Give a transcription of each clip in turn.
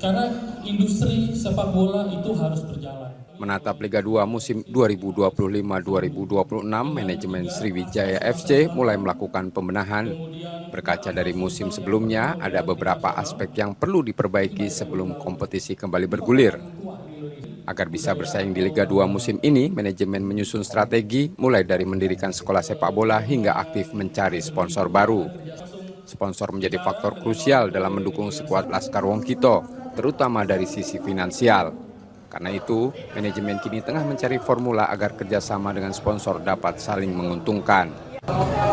Karena industri sepak bola itu harus berjalan. Menatap Liga 2 musim 2025-2026, manajemen Sriwijaya FC mulai melakukan pembenahan. Berkaca dari musim sebelumnya, ada beberapa aspek yang perlu diperbaiki sebelum kompetisi kembali bergulir. Agar bisa bersaing di Liga 2 musim ini, manajemen menyusun strategi mulai dari mendirikan sekolah sepak bola hingga aktif mencari sponsor baru. Sponsor menjadi faktor krusial dalam mendukung skuad Laskar Wongkito, terutama dari sisi finansial. Karena itu, manajemen kini tengah mencari formula agar kerjasama dengan sponsor dapat saling menguntungkan.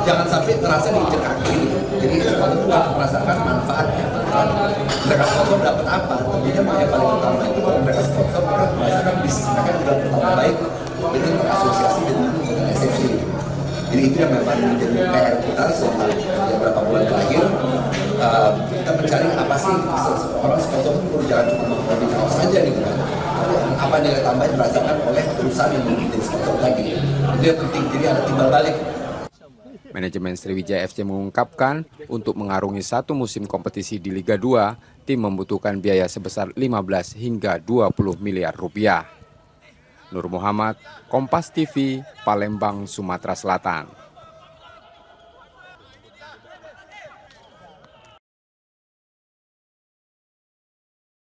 Jangan sampai terasa diinjek kaki, jadi sponsor juga merasakan manfaatnya. Mereka sponsor dapat apa? Tentunya yang paling utama itu kalau mereka sponsor, mereka merasakan bisnis mereka juga pertama baik dengan berasosiasi dengan SFC. Jadi itu yang memang menjadi PR kita selama beberapa bulan terakhir. Kita mencari apa sih orang sponsor itu jangan cuma memproduksi kaos saja gitu kan. Apa nilai tambah yang dirasakan oleh perusahaan yang menjadi sponsor lagi. Itu yang penting, jadi ada timbal balik. Manajemen Sriwijaya FC mengungkapkan, untuk mengarungi satu musim kompetisi di Liga 2, tim membutuhkan biaya sebesar 15 hingga 20 miliar rupiah. Nur Muhammad, Kompas TV, Palembang, Sumatera Selatan.